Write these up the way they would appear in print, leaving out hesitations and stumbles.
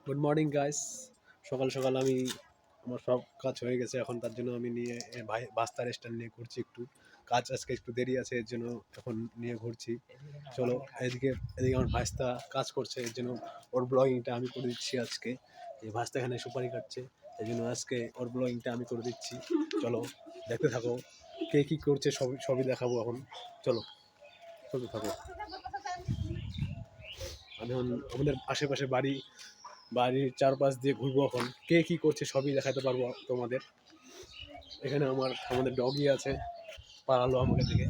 Good morning guys. সকাল সকাল আমি আমার সব কাজ হয়ে গেছে এখন, তার জন্য আমি নিয়ে ভাই বাস্তার স্ট্যান্ড নিয়ে ঘুরছি। একটু কাজ আজকে একটু দেরি আছে, এর জন্য এখন নিয়ে ঘুরছি। চলো, এদিকে এদিকে আমার ভাস্তা কাজ করছে, এর জন্য ওর ব্লগিংটা আমি করে দিচ্ছি আজকে। এই ভাস্তা এখানে সুপারি কাটছে, এই জন্য আজকে ওর ব্লগিংটা আমি করে দিচ্ছি। চলো দেখতে থাকো, কে কী করছে সবই সবই দেখাবো এখন। চলো চলতে থাকো। আমি এখন আমাদের আশেপাশে বাড়ির চারপাশ দিয়ে ঘুরবো, এখন কে কী করছে সবই দেখাতে পারবো তোমাদের। এখানে আমাদের ডগি আছে, পালালো আমাকে দেখে,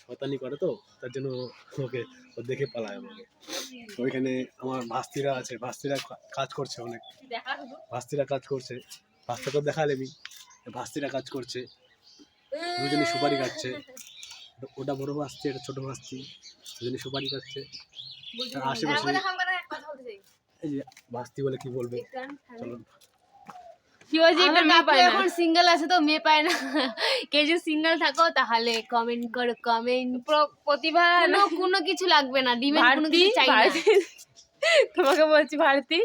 শয়তানি করে তো, তার জন্য ও দেখে পালায় আমাকে। তো ওইখানে আমার ভাস্তিরা আছে, ভাস্তিরা কাজ করছে অনেক, ভাস্তিরা কাজ করছে। ভাস্তাকে দেখালেমি, ভাস্তিরা কাজ করছে, দুজনে সুপারি কাটছে। ওটা বড় ভাস্তি, এটা ছোট ভাস্তি, দুজনে সুপারি কাটছে। আশেপাশে এই যে ভাস্তি বলে কি বলবে, চলো। এখন সিঙ্গেল আছে তো মেয়ে পায় না। কে যদি সিঙ্গেল থাকো তাহলে কমেন্ট করো, কমেন্ট। প্রতিভা কোনো কিছু লাগবে না, ডিমেন্ড কোনো কিছু চাই না। তোমাকে বলছি ভারতী,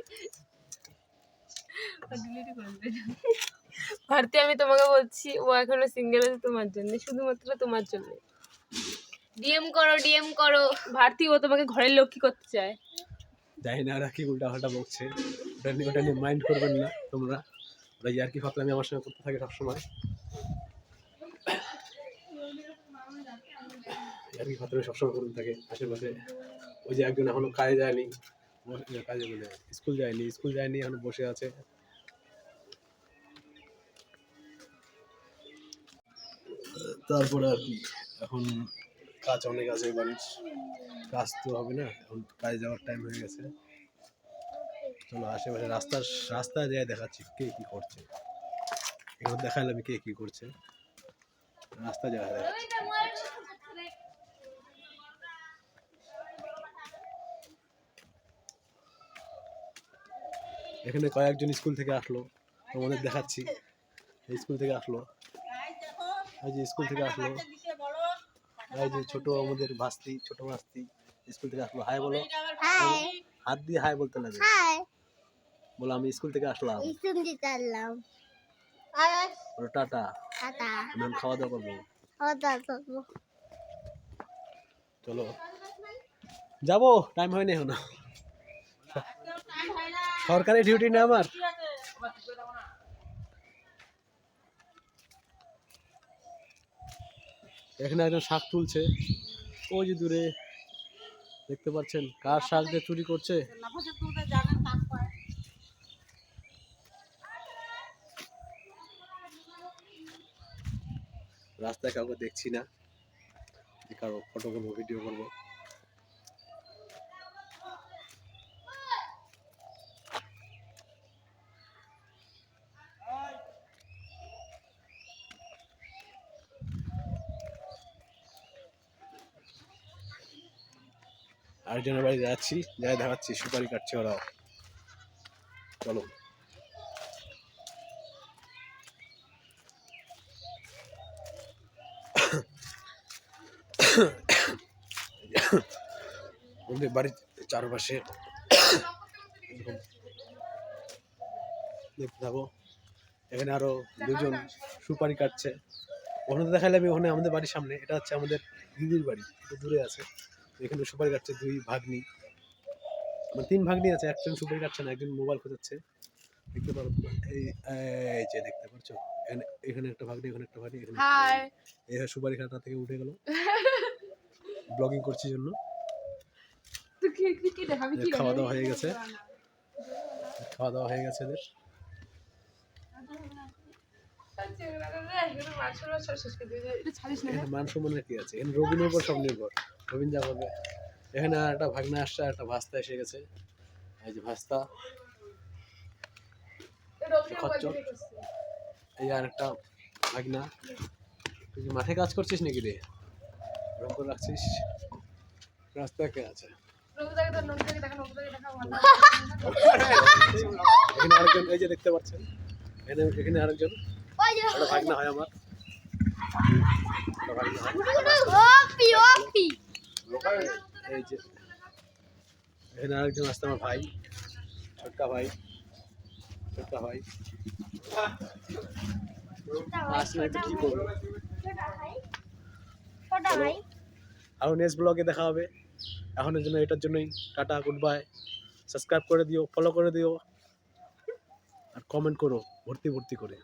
ভারতী আমি তোমাকে বলছি, ও এখনো সিঙ্গেল আছে তোমার জন্য, শুধুমাত্র তোমার জন্য। ডিএম করো, ডিএম করো। ভারতী ও তোমাকে ঘরের লক্ষ্মী করতে চায়। জানি না ওরা কি উল্টা পাল্টা বকছে, ওটা নিয়ে মাইন্ড করবেন না তোমরা। ওরা আর কি ফাতলামি আমার সঙ্গে করতে থাকে সবসময়, আর কি ফাতলামি সবসময় করতে থাকে আশেপাশে। ওই যে একজন এখনো কাজে যায়নি, কাজে বলে স্কুল যায়নি এখনো বসে আছে। তারপরে আর কি এখন কাজ অনেক আছে, বাড়ির কাজ তো হবে না, এখন কাজে যাওয়ার টাইম হয়ে গেছে। চলো আশেপাশে রাস্তায় যেয়ে দেখাচ্ছি কে কি করছে। এখন দেখালাম কে কি করছে, রাস্তা যাওয়া দেখাচ্ছি। এখানে কয়েকজন স্কুল থেকে আসলো, তোমাদের দেখাচ্ছি। স্কুল থেকে আসলো, এই যে স্কুল থেকে আসলো, এই যে ছোট আমাদের ছোট ভাস্তি স্কুল থেকে আসলো। হাই বলো, হাত দিয়ে হাই বলতে লাগে। বলো আমি স্কুল থেকে আসলাম, বলো টাটা। আমি খাওয়া দাওয়া করবো, চলো যাবো, টাইম হয়নি এখনো। সরকারি ডিউটি না আমার। এখানে একজন শাক তুলছে, ওই যে দূরে দেখতে পাচ্ছেন, কার শাক দিয়ে চুরি করছে। রাস্তায় কাউকে দেখছি না, কারো ফটো করবো, ভিডিও করবো। আরেকজনের বাড়ি যাচ্ছি, যাই দেখাচ্ছি সুপারি কাটছে ওরাও। চলো আমাদের বাড়ির চারপাশে দেখতে থাকো। এখানে আরো দুজন সুপারি কাটছে, ওখানে দেখালাম। ওখানে আমাদের বাড়ির সামনে, এটা হচ্ছে আমাদের দিদির বাড়ি, একটু দূরে আছে। এখানে সুপারি কাটছে দুই ভাগ্নি, মানে তিন ভাগ্নি আছে, একজন সুপারি কাটছে না, একজন মোবাইল খোঁজাচ্ছে। দেখতে পারো এই যে দেখতে পাচ্ছ, এখানে একটা ভাগ্নি, এখানে একটা ভাগ্নি, এখানে এই সুপারি খাটা থেকে উঠে গেল। ব্লগিং করছি জন্য। খাওয়া দাওয়া হয়ে গেছে, এদের মান সম্মানের কি আছে, এখানে রবিনের উপর সব নির্ভর, রবিন যা করবে। এখানে আর একটা ভাগনা আসছে, আর একটা ভাস্তা এসে গেছে। এই যে ভাস্তা, এই আর একটা ভাগনা। তুই কি মাঠে কাজ করছিস নাকি রে, রং করে রাখছিস? রাস্তায় কে আছে? এখানে আরেকজন, এই যে দেখতে পাচ্ছেন, এখানে আরেকজন একটা ভাগনা হয় আমার, এই যে এখানে আরেকজন আসছে আমার ভাই, ছোটকা ভাই ছোটকা ভাই আসলে তো কি করবো। চলো, আরো নেক্সট ব্লগে দেখা হবে। এখনের জন্য এটার জন্যই টাটা, গুড বাই। সাবস্ক্রাইব করে দিও, ফলো করে দিও, আর কমেন্ট করো ভর্তি ভর্তি করে।